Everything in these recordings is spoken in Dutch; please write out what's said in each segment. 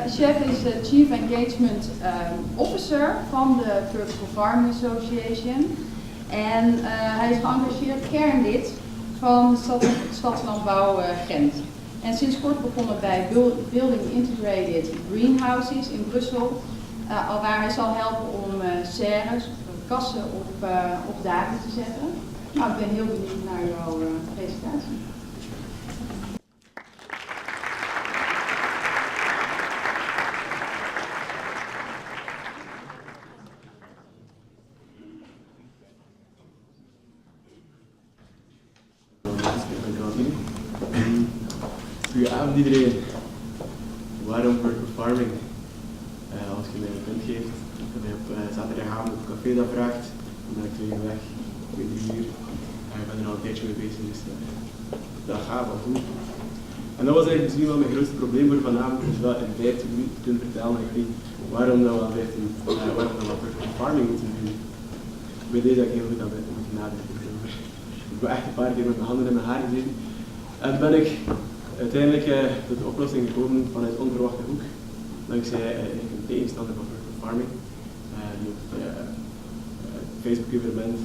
Chef is Chief Engagement Officer van de Vertical Farming Association. En hij is geëngageerd kernlid van Stadslandbouw Gent. En sinds kort begonnen bij Building Integrated Greenhouses in Brussel, waar hij zal helpen om serres, kassen op daken te zetten. Nou, ik ben heel benieuwd naar jouw presentatie. Goedenavond iedereen. Waarom vertical farming? Als je mij een punt geeft, en mij op zaterdagavond op café dat vraagt, dan ben ik 2 uur weg, ik ben 3 uur. Ik ben er al een tijdje mee bezig, dus dat gaat wel goed. En dat was eigenlijk misschien wel mijn grootste probleem voor vanavond, dus wel in 15 minuten kunnen vertellen, maar ik weet waarom dat we vertical farming moeten doen. Bij deze heb ik heel goed aan moeten nadenken. Ik ben echt een paar keer met mijn handen in mijn haar gezeten. En toen ben ik uiteindelijk tot de oplossing gekomen vanuit onverwachte hoek. Dankzij een tegenstander van vertical farming, die op het Facebook-evenement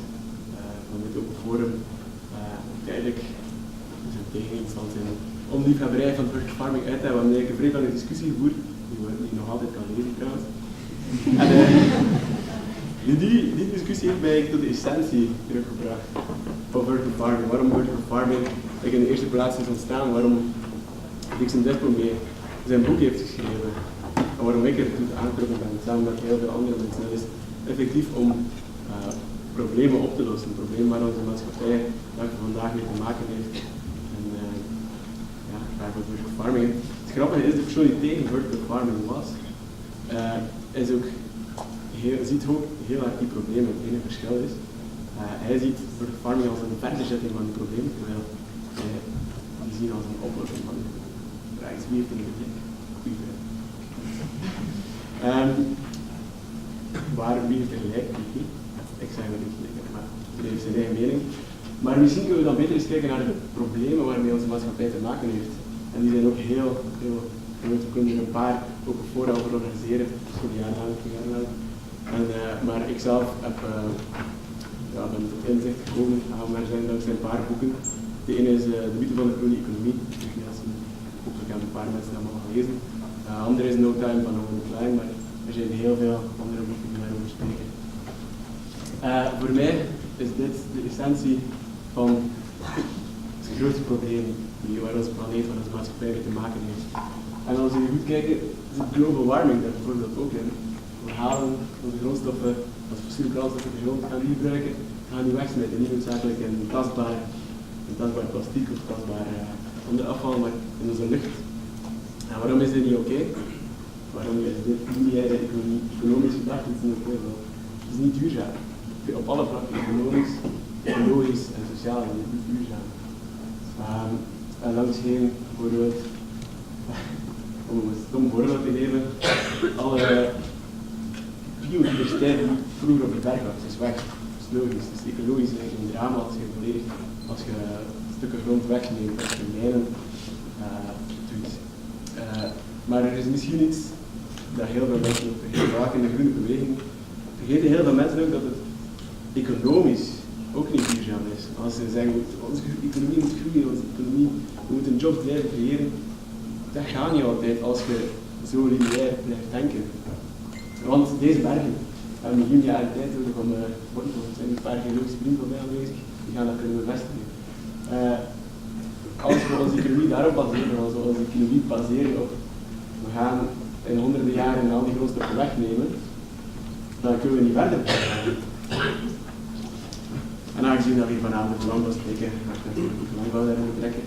van dit open forum uiteindelijk zijn tegeninstand in om die liefhebberij van vertical farming uit te hebben. We hebben eigenlijk een vrij lange discussie gevoerd, die ik nog altijd kan lezen trouwens. En die discussie heeft mij tot de essentie teruggebracht van vertical farming. Waarom vertical farming in de eerste plaats is ontstaan, waarom Dixon Despomme zijn boek heeft geschreven en waarom ik er toe aangetrokken ben, samen met heel veel andere mensen. Dat is effectief om problemen op te lossen, problemen waar onze maatschappij vandaag mee te maken heeft. En waarvoor vertical farming. Het grappige is, de persoon die tegen vertical farming was, ziet ook heel erg die problemen. Het enige verschil is, hij ziet vertical farming als een verderzetting van die problemen, terwijl die zien als een oplossing van die problemen. Wie heeft een blik? Goeie vraag. Wie heeft er gelijk? Ik zeg dat niet gelijk, maar iedereen heeft zijn eigen mening. Maar misschien kunnen we dan beter eens kijken naar de problemen waarmee onze maatschappij te maken heeft. En die zijn ook heel groot. We kunnen er een paar ook vooral over organiseren, voor de jaar lang, 2 jaar lang. Maar ik zelf ben tot inzicht gekomen, maar zijn dankzij een paar boeken. De ene is De mythe van de groene economie. Hopelijk hebben een paar mensen dat allemaal gelezen. De andere is No Time van Owen Klein, maar er zijn heel veel andere boeken die daarover spreken. Voor mij is dit de essentie van het grootste probleem waar onze planeet, waar onze maatschappij mee te maken heeft. En als we goed kijken, zit global warming daar bijvoorbeeld ook in. We halen onze grondstoffen, als fossiele brandstoffen de grond, gaan die gebruiken, gaan die wegsmijten. Niet noodzakelijk in tastbaar plastic of tastbaar ander afval, maar in onze lucht. En waarom is dit niet oké? Waarom is dit niet economisch gedacht? Het is niet oké. Het is niet duurzaam. Op alle vlakken, economisch, ecologisch en sociaal is het niet duurzaam. En langs heen, bijvoorbeeld, om een stom voorbeeld te geven, alle biodiversiteit die vroeger op de berg was, is weg. Dat is logisch. Het is ecologisch eigenlijk een drama als je stukken grond wegneemt, als je mijnen doet. Maar er is misschien iets dat heel veel mensen ook vergeten, vaak in de groene beweging vergeten heel veel mensen ook dat het economisch ook niet duurzaam is. Als ze zeggen, onze economie moet groeien, we moeten jobs blijven creëren, dat gaat niet altijd als je zo lineair blijft denken. Want deze bergen hebben miljoen jaren tijd nodig om worden. Er zijn een paar geologische vrienden van mij aanwezig, die gaan dat kunnen bevestigen. Als we onze economie daarop baseren, als we onze economie baseren op we gaan in honderden jaren al die grondstoffen wegnemen, dan kunnen we niet verder gaan. En aangezien dat we hier vanavond over landbouw spreken, ga ik natuurlijk ook landbouw daarin betrekken.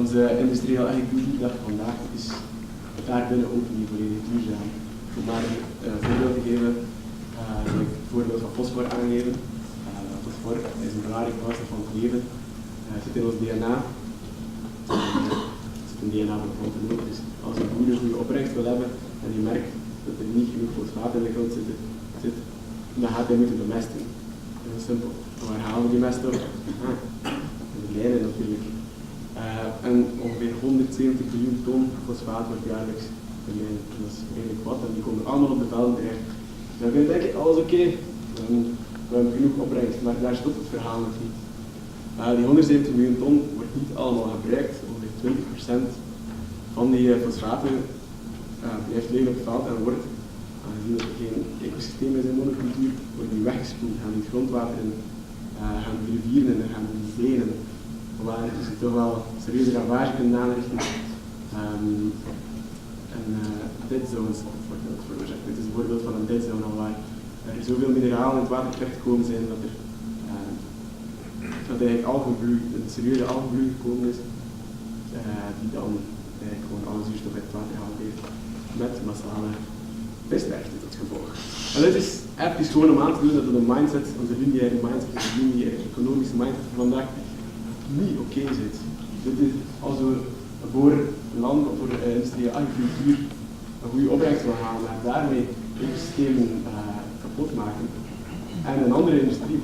Onze industriële agricultuurdag vandaag is daarbinnen ook niet volledig duurzaam. Om maar een voorbeeld te geven, wil ik het voorbeeld van fosfor aangeven. Fosfor is een belangrijk bouwstof van het leven. Het zit in ons DNA. Het zit in het DNA van de grond en ook. Dus als een boer een goede opbrengst wil hebben en die merkt dat er niet genoeg fosfaat in de grond zit, dan gaat hij moeten bemesten. Heel simpel. Waar halen we die mest op? In de mijnen natuurlijk. En ongeveer 170 miljoen ton fosfaat wordt jaarlijks Dat is redelijk wat en die komen allemaal op de velden terecht. Dan kun je denken, alles oké, we hebben genoeg opbrengst, maar daar stopt het verhaal nog niet. Die 170 miljoen ton wordt niet allemaal gebruikt, ongeveer 20% van die fosfaten blijft liggen op het veld en wordt, aangezien dat er geen ecosysteem is in monocultuur, wordt die weggespoeld, gaan die het grondwater in, gaan die rivieren en gaan die zeeën, waar je toch wel serieuze ravage kunt aanrichten. Deadzones wordt dat veroorzaakt. Dit is een voorbeeld van een deadzone al waar er zoveel mineralen in het water terechtgekomen zijn dat er eigenlijk algenbloei, een serieuze algenbloei gekomen is, die dan eigenlijk gewoon alle zuurstof uit het water gehaald heeft met massale vissterfte tot gevolg. En dit is even gewoon om aan te doen dat de mindset, onze lineaire mindset, onze lineaire economische mindset van vandaag niet oké zit. Dit is als we voor land of voor industriële agricultuur een goede opbrengst wil halen, maar daarmee ecosystemen kapot maken en een andere industrie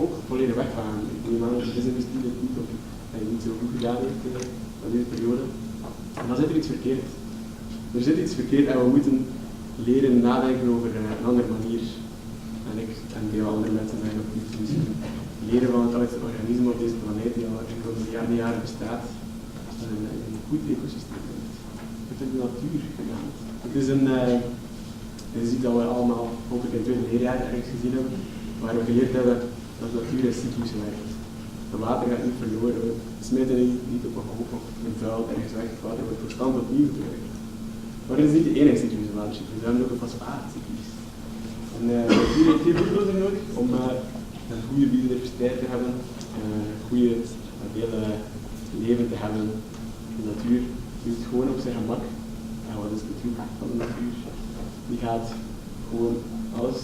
ook volledig weggaan. Ik neem aan dat deze industrie dit niet zo goed gedaan heeft in deze periode. En dan zit er iets verkeerd. Er zit iets verkeerd en we moeten leren nadenken over een andere manier. En ik en veel andere mensen zijn ook niet misschien leren van het oudste organisme op deze planeet die al enkele miljarden jaren bestaat. Een goed ecosysteem heeft. Het is de natuur gedaan. Het is een, je ziet dat we allemaal hopelijk in het tweede leerjaar ergens gezien hebben, waar we geleerd hebben dat de natuur in cyclus werkt. Het water gaat niet verloren, we smijten niet op een hoop of een vuil ergens weg, het water wordt constant opnieuw gebruikt. Maar dit is niet de enige cyclus, de watercyclus, we hebben ook een fosfaatcyclus. En de natuur heeft heel veel nodig om een goede biodiversiteit te hebben, een goede hele leven te hebben. De natuur doet het gewoon op zijn gemak. En wat is de truc van de natuur? Die gaat gewoon alles,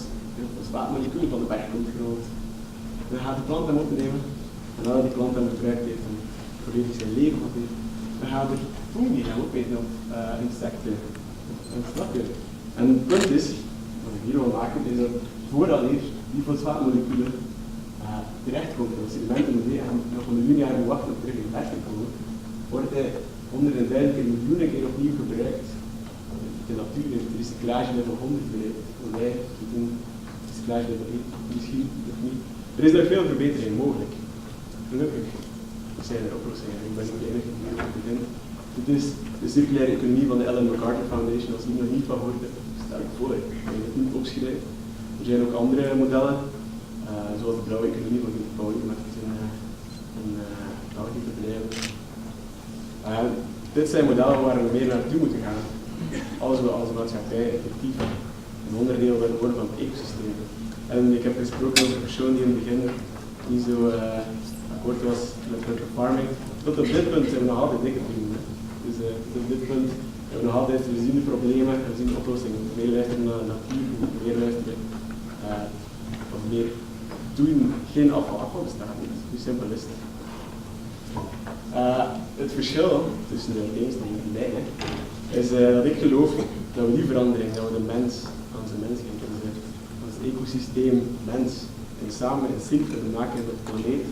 fosfaatmoleculen van de berggrond. Dan gaat de plant hem opnemen. En nadat die plant hem gebruikt heeft en volledig zijn leven had heeft, dan gaat er fungi gaan opeten op insecten en slakken. En het punt is, wat ik hier wil maken, is dat voordat die fosfaatmoleculen terechtkomt in sedimenten in de zee en nog een miljoen jaar moet wachten op terug in het berg te komen, wordt hij 100.000 keer, miljoenen keer opnieuw gebruikt. De natuur heeft het recyclagelevel 100 bereikt. En wij doen recyclagelevel 1, misschien of niet. Er is nog veel verbetering mogelijk. Gelukkig zijn er oplossingen. Ik ben niet de enige die hierover begint. Dit is de circulaire economie van de Ellen MacArthur Foundation. Als je er nog niet van hoort, stel ik voor. Ik ga het niet opschrijven. Er zijn ook andere modellen, zoals de blauwe economie van Gunther Pauli, met een België bedrijven. Dit zijn modellen waar we meer naartoe moeten gaan als we als maatschappij effectief een onderdeel willen worden van het ecosysteem. En ik heb gesproken over een persoon die in het begin niet zo akkoord was met vertical farming. Tot op dit punt zijn we nog altijd dikke vrienden. Dus tot op dit punt hebben we nog altijd, we zien de problemen, we zien de oplossingen. Meer luisteren naar de natuur, meer luisteren of meer doen. Geen afval bestaat niet. Hoe simpel is het? Het verschil tussen de tegenstellingen die beide is dat ik geloof dat we die verandering, dat we de mens, onze mensheid, ons ecosysteem, mens, en samen in sync willen maken met de planeet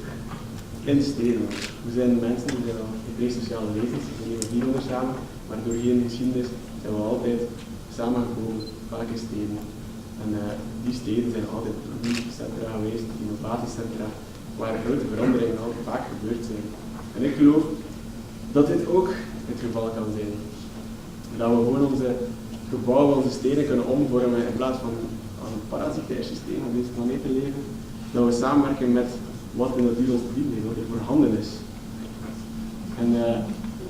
in steden. We zijn mensen, we zijn al pre-sociale wezens, we zijn hier hieronder samen, maar door geen geschiedenis zijn we altijd samengekomen, vaak in steden. En die steden zijn altijd productiecentra geweest, innovatiecentra, waar grote veranderingen al vaak gebeurd zijn. En ik geloof dat dit ook het geval kan zijn. Dat we gewoon onze gebouwen, onze steden kunnen omvormen in plaats van als een parasitair systeem op deze planeet te leven. Dat we samenwerken met wat de natuur ons biedt, wat er voorhanden is. En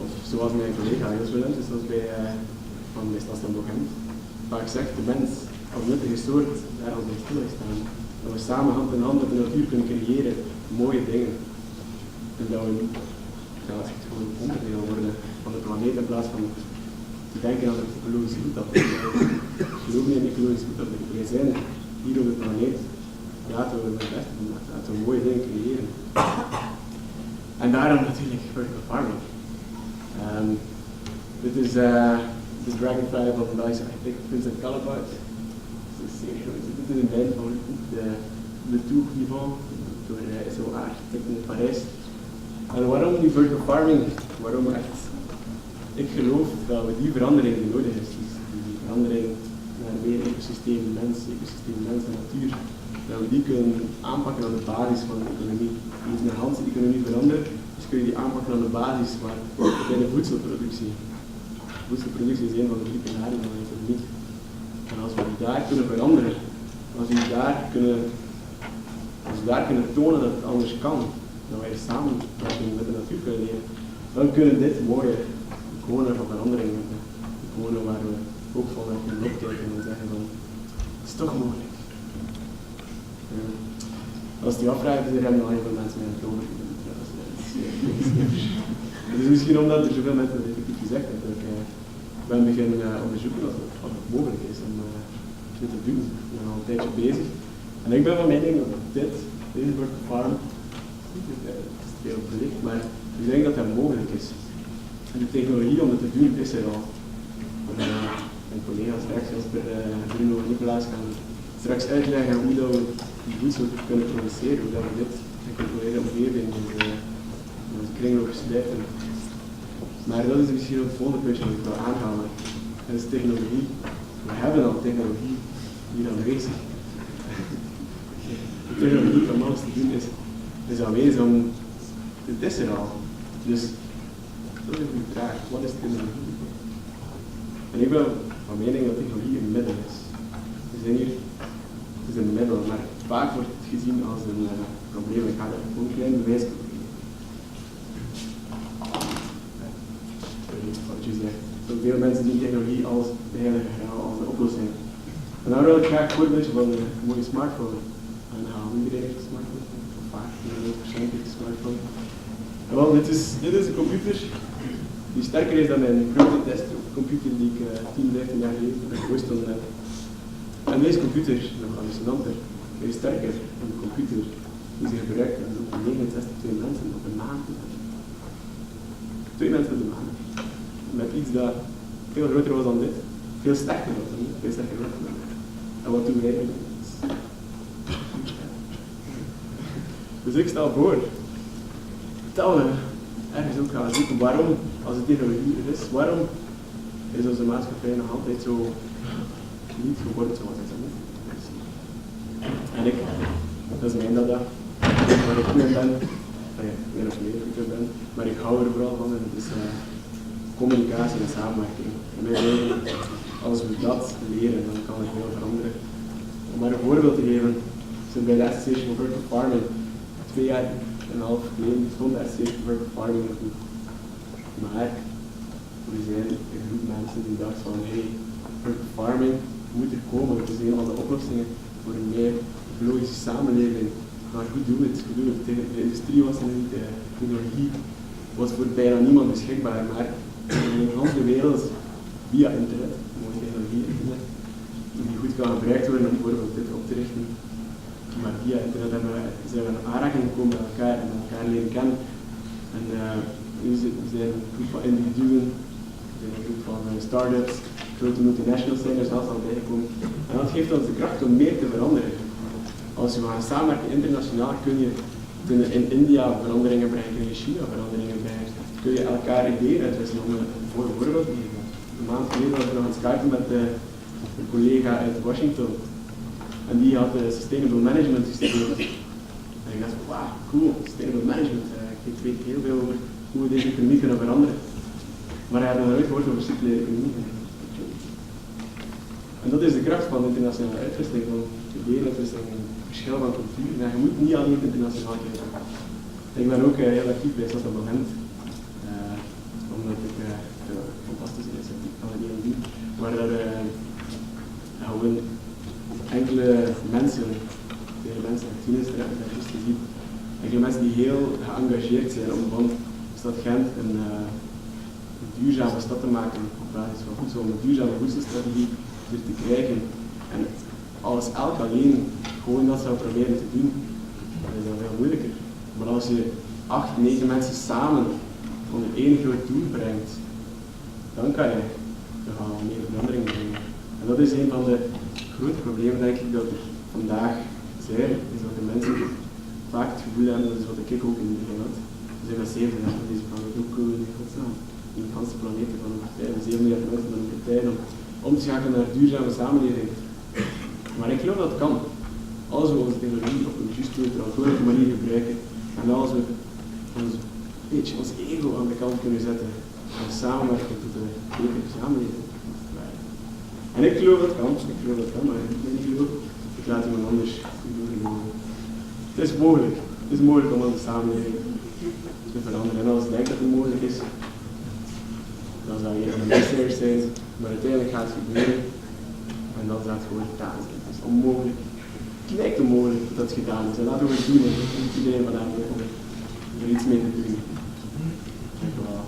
of zoals mijn collega Jos Willems, zoals van de Stadstempo Gent, vaak zegt, de mens als nuttige soort daar al bij stilstaan. Dat we samen hand in hand met de natuur kunnen creëren mooie dingen. En dat we echt gewoon onderdeel worden van de planeet in plaats van te denken aan het ecologisch goed dat we Ik geloof niet in ecologisch goed dat we zijn hier op de planeet. Laten we het beste doen, laten we mooie dingen creëren. En daarom natuurlijk vertical farming. Dit is de Dragonfly van Belgische architect Vincent Callebaut. Dit is een mijn favoriet boek, Le Tour Vivant, door zo'n architect in Parijs. En waarom die vertical farming? Waarom echt ik geloof dat we die verandering die nodig is, dus die verandering naar meer ecosysteem mens en natuur, dat we die kunnen aanpakken aan de basis van de economie. Als je de hele economie verandert, dus kun je die aanpakken aan de basis, maar bij de voedselproductie. Voedselproductie is een van de 3 pilaren van de economie. En als we die daar kunnen veranderen, als we daar kunnen tonen dat het anders kan, dat wij samen met de natuur kunnen leven, dan kunnen dit mooie iconen van verandering worden. Iconen waar we hoopvol naar kunnen opkijken en zeggen van, het is toch mogelijk. Als die afvraagt, is er helemaal al heel veel mensen met het over. Het is misschien omdat er zoveel mensen dat effectief gezegd hebben. Ik ben beginnen onderzoeken of het mogelijk is om dit te doen. Ik ben al een tijdje bezig. En ik ben van mening dat deze vertical farm, het is veel belicht, maar ik denk dat dat mogelijk is. En de technologie om het te doen is er al. Mijn collega's straks, Bruno en Nicolaas, gaan straks uitleggen hoe dat we die voedsel kunnen produceren, hoe dat we dit in controleerde omgeving in onze kringloop sluiten. Maar dat is misschien ook het volgende puntje dat ik wil aanhalen. Dat is technologie. We hebben al technologie hier aanwezig. De technologie om alles te doen is aanwezig, het is er al. Dus dat is een goede vraag. Wat is technologie? En ik ben van mening dat technologie een middel is. We zijn hier, het is een middel, maar vaak wordt het gezien als een probleem. Ik ga er gewoon een klein bewijs op geven. Veel mensen zien technologie als de oplossing. En daar wil ik graag een voorbeeldje van een mooie smartphone aanhalen. Iedereen heeft een smartphone, of vaak, iedereen heeft waarschijnlijk een smartphone. En wel, dit is een computer die sterker is dan mijn grote desktopcomputer die ik 10, 15 jaar geleden gekoesteld heb. En deze computer is nog hallucinanter, hij is sterker dan de computer die ze gebruikt op 69 mensen op een maand. 2 mensen op de maand. Met iets dat veel groter was dan dit, veel sterker was dan dit, veel sterker was dan dit. En wat doen wij eigenlijk? Dus ik stel voor dat we ergens ook gaan zoeken waarom, als de technologie er is, waarom is onze maatschappij nog altijd zo niet geworden zoals het moet. En dat is mijn dada, waar ik goed in ben, ik weet nog meer goed in ben, maar ik hou er vooral van en het is communicatie en samenwerking. En wij weten, als we dat leren, dan kan er veel veranderen. Om maar een voorbeeld te geven, zijn bij de Association for Vertical Farming 2,5 jaar geleden stond de Association for Vertical Farming nog niet. Maar we zijn een groep mensen die dachten van hey, vertical farming moet er komen. Het is een van de oplossingen voor een meer ecologische samenleving. Maar hoe doen we het? De industrie was er niet, de technologie was voor bijna niemand beschikbaar, maar in de hele wereld via internet, mooie technologie internet, die goed kan gebruikt worden om bijvoorbeeld dit op te richten. Maar via internet zijn we in aanraking gekomen met elkaar en elkaar leren kennen. En we zijn een groep van individuen, we zijn een groep van start-ups, grote multinationals zijn er zelfs al bijgekomen. En dat geeft ons de kracht om meer te veranderen. Als we gaan samenwerken internationaal kun je in India veranderingen brengen, kun je in China veranderingen brengen. Kun je elkaar ideeën uitwisselen. Om een voorbeeld te geven. Een maand geleden was ik nog aan het skypen met een collega uit Washington. En die had Sustainable Management gestudeerd. En ik dacht van, wauw, cool, Sustainable Management. Ik weet heel veel over hoe we deze economie kunnen veranderen. Maar hij had nog nooit gehoord over circulaire economie. En dat is de kracht van de internationale uitwisseling, van ideeënuitwisseling, een verschil van cultuur. En je moet niet alleen internationaal kijken. Ik ben ook heel actief bij Sasabahent, omdat ik fantastische initiatief kan het doen, waar gewoon enkele mensen, tieners, te zien, enkele mensen die heel geëngageerd zijn om van Stad Gent een duurzame stad te maken op basis van voedsel, om een duurzame voedselstrategie te krijgen. En als elk alleen gewoon dat zou proberen te doen, dan is dat veel moeilijker. Maar als je 8, 9 mensen samen onder één groot doel brengt, dan kan je nogal meer verandering brengen. En dat is een van de grote problemen denk ik dat er vandaag zijn, is dat de mensen vaak het gevoel hebben, dat is wat ik ook in het begin had. We zijn met 7 jaar, deze kan het ook in godsnaam. in de hele planeet van over tijd, 7 miljard mensen van over tijd, om te schakelen naar duurzame samenleving. Maar ik geloof dat het kan. Als we onze technologie op een juiste, verantwoordelijke manier gebruiken en als we ons ego aan de kant kunnen zetten en samenwerken tot een betere samenleving. En ik geloof dat het kan, maar ik ben niet geloof. Ik laat iemand anders geloven. Het is mogelijk. Het is mogelijk om onze samenleving te veranderen. En als ik denk dat het mogelijk is, dan zou je een van de misleiders zijn, maar uiteindelijk gaat het gebeuren. En dan zou het gewoon gedaan zijn. Het is onmogelijk. Het lijkt onmogelijk dat het gedaan is. En laten we het doen. Iedereen vandaag om er iets mee te doen. Dank u wel.